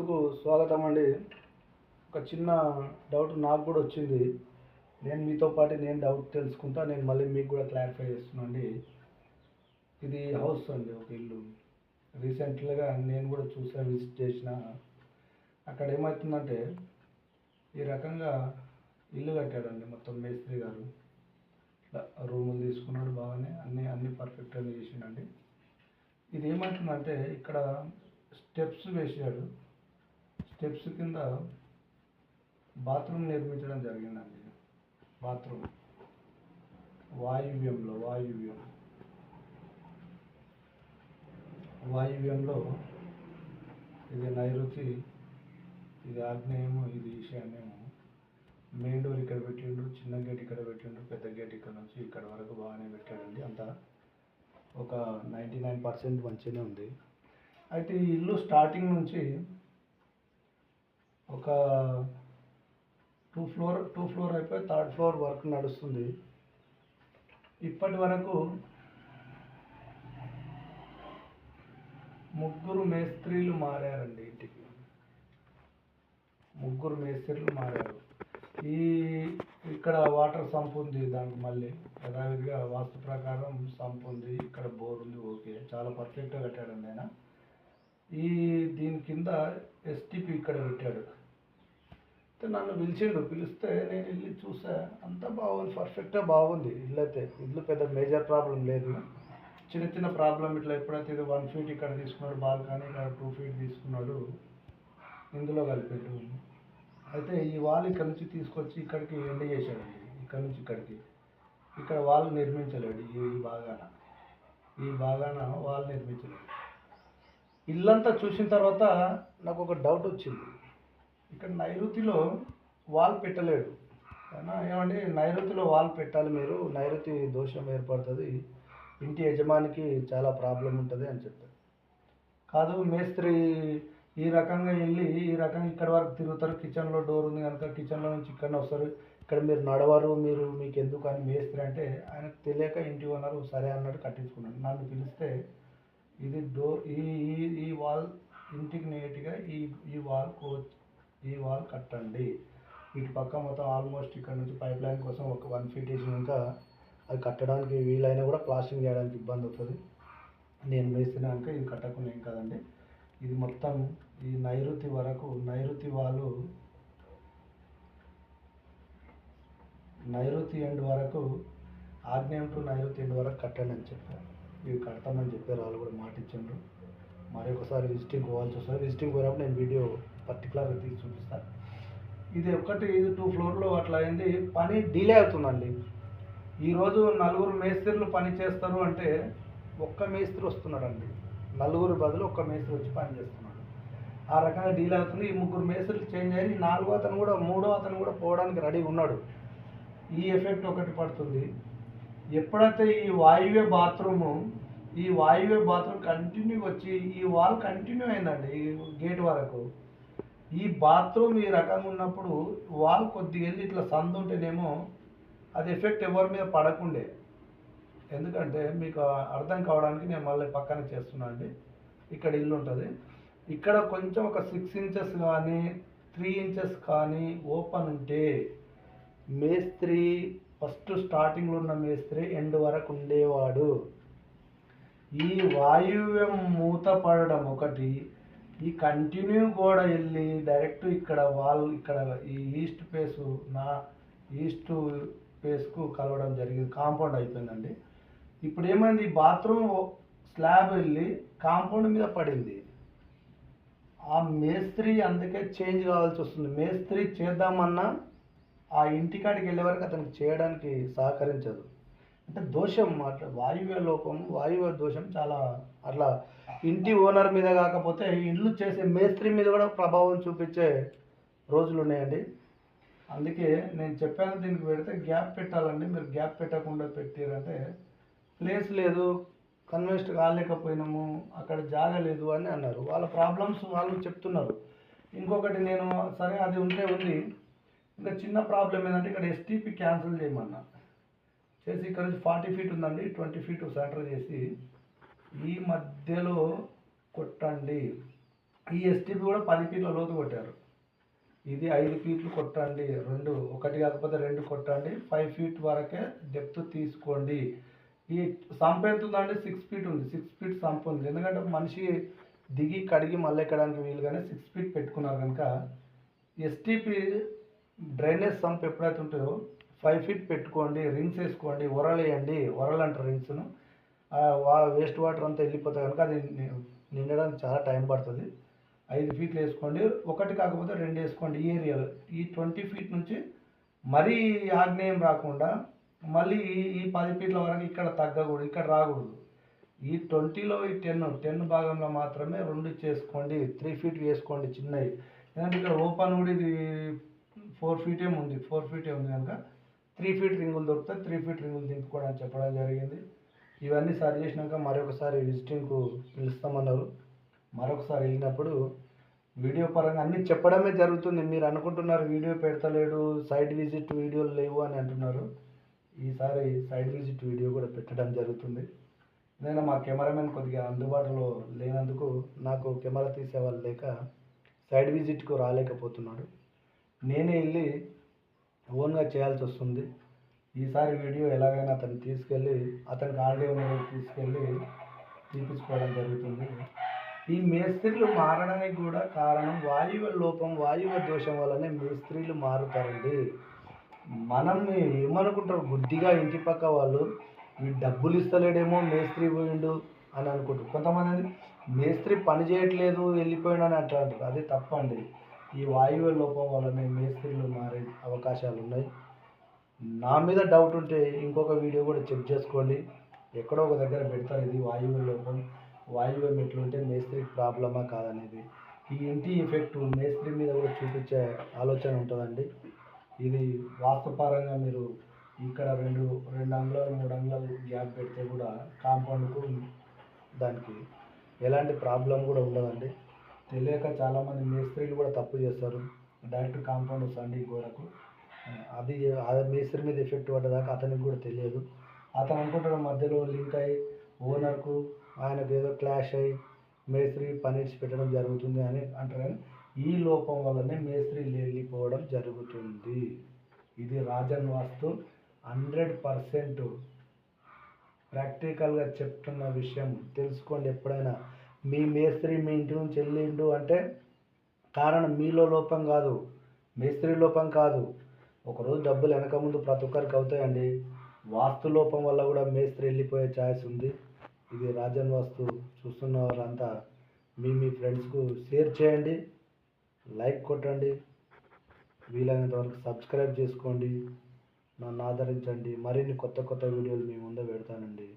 వాస్తుకు స్వాగతం అండి. ఒక చిన్న డౌట్ నాకు కూడా వచ్చింది. నేను మీతో పాటు నేను డౌట్ తెలుసుకుంటా. నేను మళ్ళీ మీకు కూడా క్లారిఫై చేస్తున్నా అండి. ఇది హౌస్ అండి, ఒక ఇల్లు. రీసెంట్గా నేను కూడా చూసా, విజిట్ చేసిన. అక్కడ ఏమవుతుందంటే ఈ రకంగా ఇల్లు కట్టాడండి మొత్తం మేస్త్రి గారు. ఇట్లా రూములు తీసుకున్నాడు, బాగానే అన్నీ పర్ఫెక్ట్గా చేసిండండి. ఇది ఏమవుతుందంటే ఇక్కడ స్టెప్స్ వేసాడు. స్టెప్స్ కింద బాత్రూమ్ నిర్మించడం జరిగిందండి. బాత్రూమ్ వాయువ్యంలో ఇది నైరుతి, ఇది ఆగ్నేయము, ఇది ఈశాన్యము. మెయిన్ డోర్ ఇక్కడ పెట్టిండు, చిన్న గేట్ ఇక్కడ పెట్టిండు, పెద్ద గేట్ ఇక్కడ నుంచి ఇక్కడ వరకు బాగానే పెట్టాడండి. అంతా ఒక 99% మంచిగానే ఉంది. అయితే ఈ ఇల్లు స్టార్టింగ్ నుంచి ఒక టూ ఫ్లోర్ అయిపోయి 3rd ఫ్లోర్ వర్క్ నడుస్తుంది. ఇప్పటి వరకు 3 మేస్త్రీలు మారారండి. ఇంటికి 3 మేస్త్రీలు మారారు. ఇక్కడ వాటర్ సంప్ ఉంది, దానికి మళ్ళీ యథావిధిగా వాస్తు ప్రకారం సంప్ ఉంది, ఇక్కడ బోర్ ఉంది. ఓకే, చాలా పర్ఫెక్ట్గా కట్టాడండి ఆయన. దీని కింద ఎస్టీపీ ఇక్కడ పెట్టాడు. నన్ను పిలిస్తే నేను వెళ్ళి చూసా. అంతా బాగుంది, పర్ఫెక్ట్గా బాగుంది ఇల్లు. అయితే ఇల్లు పెద్ద మేజర్ ప్రాబ్లం లేదు. చిన్న ప్రాబ్లం ఇట్లా ఎప్పుడైతే ఇది 1 ఫీట్ ఇక్కడ తీసుకున్నాడు, బాల్కనీ ఇక్కడ 2 ఫీట్ తీసుకున్నాడు, ఇందులో కలిపాడు. అయితే ఈ వాల్ ఇక్కడ నుంచి తీసుకొచ్చి ఇక్కడికి ఎండ్ చేశాడండి. ఇక్కడ నుంచి ఇక్కడికి, ఇక్కడ వాల్ నిర్మించలేడు. ఈ భాగాన వాల్ నిర్మించలేడు. ఇల్లంతా చూసిన తర్వాత నాకు ఒక డౌట్ వచ్చింది. ఇక్కడ నైరుతిలో వాల్ పెట్టలేడు. ఏమండి, నైరుతిలో వాల్ పెట్టాలి మీరు, నైరుతి దోషం ఏర్పడుతుంది, ఇంటి యజమానికి చాలా ప్రాబ్లం ఉంటుంది అని చెప్పారు. కాదు, మేస్త్రి ఈ రకంగా వెళ్ళి ఈ రకంగా ఇక్కడ వరకు తిరుగుతారు, కిచెన్లో డోర్ ఉంది కనుక కిచెన్లో నుంచి ఇక్కడనే వస్తారు, ఇక్కడ మీరు నడవరు, మీకు ఎందుకు అని మేస్త్రి అంటే ఆయనకు తెలియక ఇంటి ఓనరు సరే అన్నట్టు కట్టించుకున్నాడు. నన్ను పిలిస్తే ఇది ఈ వాల్ ఇంటికి నీట్గా ఈ వాల్ కట్టండి, ఇటు పక్క మొత్తం ఆల్మోస్ట్ ఇక్కడ నుంచి పైప్ లైన్ కోసం ఒక 1 ఫీట్ వేసినాక అది కట్టడానికి వీలైనా కూడా ప్లాస్టింగ్ చేయడానికి ఇబ్బంది అవుతుంది. నేను వేసినాక ఇది కట్టకుండా ఏం కాదండి. ఇది మొత్తం ఈ నైరుతి వరకు, నైరుతి ఎండ్ వరకు, ఆగ్నేయం టు నైరుతి ఎండ్ వరకు కట్టండి అని చెప్పారు. ఇది కడతామని చెప్పారు, వాళ్ళు కూడా మాట ఇచ్చిండ్రు. మరి ఒకసారి విజిటింగ్ పోవాల్సి వస్తుంది. విజిటింగ్ పోయినప్పుడు నేను వీడియో పర్టికులర్గా తీసి చూపిస్తాను. ఇది 2 ఫ్లోర్లో అట్లా అయింది. పని డిలే అవుతుందండి. ఈరోజు 4 మేస్త్రీలు పని చేస్తారు అంటే ఒక్క మేస్త్రి వస్తున్నాడండి. 4 బదులు ఒక్క మేస్త్రి వచ్చి పని చేస్తున్నాడు. ఆ రకంగా డీల్ అవుతుంది. ఈ 3 మేస్త్రీలు చేంజ్ అయ్యి 4వ అతను కూడా 3వ అతను కూడా పోవడానికి రెడీ ఉన్నాడు. ఈ ఎఫెక్ట్ ఒకటి పడుతుంది. ఎప్పుడైతే ఈ వాయువ్య బాత్రూమ్ కంటిన్యూ వచ్చి ఈ వాల్ కంటిన్యూ అయిందండి ఈ గేట్ వరకు. ఈ బాత్రూమ్ ఈ రకంగా ఉన్నప్పుడు వాల్ కొద్దిగా వెళ్ళి ఇట్లా సందు ఉంటేనేమో అది ఎఫెక్ట్ ఎవరి మీద పడకుండే. ఎందుకంటే మీకు అర్థం కావడానికి నేను మళ్ళీ పక్కన చేస్తున్నాను అండి. ఇక్కడ ఇల్లు ఉంటుంది, ఇక్కడ కొంచెం ఒక 6 ఇంచెస్ కానీ 3 ఇంచెస్ కానీ ఓపెన్ ఉంటే మేస్త్రి ఫస్ట్ స్టార్టింగ్లో ఉన్న మేస్త్రి ఎండ్ వరకు ఉండేవాడు. ఈ వాయువ్యం మూత పడడం ఒకటి, ఈ కంటిన్యూ గోడ వెళ్ళి డైరెక్ట్ ఇక్కడ వాల్ ఇక్కడ ఈ ఈస్ట్ ఫేస్కు కలవడం జరిగింది, కాంపౌండ్ అయిపోయిందండి. ఇప్పుడు ఏమైంది, ఈ బాత్రూమ్ స్లాబ్ వెళ్ళి కాంపౌండ్ మీద పడింది. ఆ మేస్త్రి అందుకే చేంజ్ కావాల్సి వస్తుంది. మేస్త్రి చేద్దామన్నా ఆ ఇంటికాడికి వెళ్ళే వరకు అతనికి చేయడానికి సహకరించదు. అంటే దోషం, అట్లా వాయువ్య దోషం చాలా అట్లా ఇంటి ఓనర్ మీద కాకపోతే ఇల్లు చేసే మేస్త్రి మీద కూడా ప్రభావం చూపించే రోజులు ఉన్నాయండి. అందుకే నేను చెప్పాను, దీనికి పెడితే గ్యాప్ పెట్టాలండి. మీరు గ్యాప్ పెట్టకుండా పెట్టారంటే ప్లేస్ లేదు, కన్వెస్ట్ కాలేకపోయినాము, అక్కడ జాగ లేదు అని అన్నారు. వాళ్ళ ప్రాబ్లమ్స్ వాళ్ళు చెప్తున్నారు. ఇంకొకటి నేను సరే అది ఉంది. ఇంకా చిన్న ప్రాబ్లం ఏంటంటే ఇక్కడ ఎస్టీపీ క్యాన్సిల్ చేయమన్నా చేసి ఇక్కడ నుంచి 40 ఫీట్ ఉందండి, 20 ఫీట్ సెంటర్ చేసి ఈ మధ్యలో కొట్టండి. ఈ ఎస్టీపీ కూడా 10 ఫీట్ల లోతు కొట్టారు. ఇది 5 ఫీట్లు కొట్టండి, ఒకటి కాకపోతే 2 కొట్టండి, 5 ఫీట్ వరకే డెప్త్ తీసుకోండి. ఈ సంప్ ఎంత ఉందండి? 6 ఫీట్ ఉంది. 6 ఫీట్ సంప్ ఉంది. ఎందుకంటే ఒక మనిషి దిగి కడిగి మళ్ళీ ఎక్కడానికి వీలుగానే 6 ఫీట్ పెట్టుకున్నారు కనుక ఎస్టీపీ డ్రైనేజ్ సంప్ ఎప్పుడైతే ఉంటుందో 5 ఫీట్ పెట్టుకోండి, రింగ్స్ వేసుకోండి, వేయండి. ఒరలు అంటారు రింగ్స్ను. వేస్ట్ వాటర్ అంతా వెళ్ళిపోతాయి కనుక అది నిండడానికి చాలా టైం పడుతుంది. 5 ఫీట్లు వేసుకోండి, ఒకటి కాకపోతే 2 వేసుకోండి. ఈ ఏరియాలో ఈ 20 ఫీట్ నుంచి మరీ ఆగ్నేయం రాకుండా మళ్ళీ ఈ 10 ఫీట్ల వరకు ఇక్కడ తగ్గకూడదు, ఇక్కడ రాకూడదు. ఈ 20లో ఈ 10 భాగంలో మాత్రమే 2 చేసుకోండి. 3 ఫీట్ వేసుకోండి చిన్నవి. ఎందుకంటే ఇక్కడ ఓపెన్ కూడా ఇది 4 ఫీటే ఉంది, 4 ఫీటే ఉంది కనుక 3 ఫీట్ రింగులు దొరుకుతాయి. 3 ఫీట్ రింగులు దింపుకోవడం అని చెప్పడం జరిగింది. ఇవన్నీ సరి చేసినాక మరొకసారి విజిటింగ్కు పిలుస్తామన్నారు. మరొకసారి వెళ్ళినప్పుడు వీడియో పరంగా అన్నీ చెప్పడమే జరుగుతుంది. మీరు అనుకుంటున్నారు వీడియో పెడతలేడు, సైట్ విజిట్ వీడియోలు లేవు అని అంటున్నారు. ఈసారి సైట్ విజిట్ వీడియో కూడా పెట్టడం జరుగుతుంది. నేను మా కెమెరామెన్ కొద్దిగా అందుబాటులో లేనందుకు నాకు కెమెరా తీసేవాళ్ళు లేక సైట్ విజిట్కు రాలేకపోతున్నాడు. నేనే వెళ్ళి ఓన్గా చేయాల్సి వస్తుంది. ఈసారి వీడియో ఎలాగైనా అతను తీసుకెళ్ళి అతనికి ఆల్రెడీ ఉన్న తీసుకెళ్ళి తీపించుకోవడం జరుగుతుంది. ఈ మేస్త్రీలు మారడానికి కూడా కారణం వాయువ లోపం, వాయువ దోషం వల్లనే మేస్త్రీలు మారుతారండి. మనం ఏమనుకుంటారు గుడ్డిగా ఇంటి పక్క వాళ్ళు ఈ డబ్బులు ఇస్తలేడేమో మేస్త్రి పోయిండు అని అనుకుంటారు. కొంతమంది మేస్త్రి పని చేయట్లేదు వెళ్ళిపోయిండు అని అంటారు. అది తప్పండి. ఈ వాయువ లోపం వల్లనే మేస్త్రీలు మారే అవకాశాలు ఉన్నాయి. నా మీద డౌట్ ఉంటే ఇంకొక వీడియో కూడా చెక్ చేసుకోండి. ఎక్కడో ఒక దగ్గర పెడతారు ఇది వాయువ లోపం, వాయువ్యం ఎట్లుంటే మేస్త్రికి ప్రాబ్లమా కాదనేది. ఈ ఇంటి ఎఫెక్ట్ మేస్త్రి మీద కూడా చూపించే ఆలోచన ఉంటుందండి. ఇది వాస్తుపరంగా మీరు ఇక్కడ 2 అంగుళాలు 3 అంగుళాలు గ్యాప్ పెడితే కూడా కాంపౌండ్కు దానికి ఎలాంటి ప్రాబ్లం కూడా ఉండదండి. తెలియక చాలామంది మేస్త్రీలు కూడా తప్పు చేస్తారు. డైరెక్ట్ కాంపౌండ్ వస్తుంది గోడకు, అది మేస్త్రి మీద ఎఫెక్ట్ పడ్డదాకా అతనికి కూడా తెలియదు. అతను అనుకుంటాడు మధ్యలో లింక్ అయ్యి ఓనర్కు ఆయనకు ఏదో క్లాష్ అయ్యి మేస్త్రి పని పెట్టడం జరుగుతుంది అని అంటారు. కానీ ఈ లోపం వల్లనే మేస్త్రి వెళ్ళిపోవడం జరుగుతుంది. ఇది రాజన్ వాస్తు 100% ప్రాక్టికల్గా చెప్తున్న విషయం. తెలుసుకోండి. ఎప్పుడైనా మీ మేస్త్రి మీ ఇంటి నుంచి వెళ్ళిండు అంటే కారణం మీలో లోపం కాదు, మేస్త్రి లోపం కాదు. ఒకరోజు డబ్బులు వెనక ముందు ప్రతి ఒక్కరికి అవుతాయండి. వాస్తు లోపం వల్ల కూడా మేస్త్రి వెళ్ళిపోయే ఛాయిస్ ఉంది. ఇది రాజన్ వాస్తు చూస్తున్న వారంతా మీ ఫ్రెండ్స్కు షేర్ చేయండి, లైక్ కొట్టండి, వీలైనంత వరకు సబ్స్క్రైబ్ చేసుకోండి, నన్ను ఆదరించండి. మరిన్ని కొత్త వీడియోలు మీ ముందు పెడతానండి.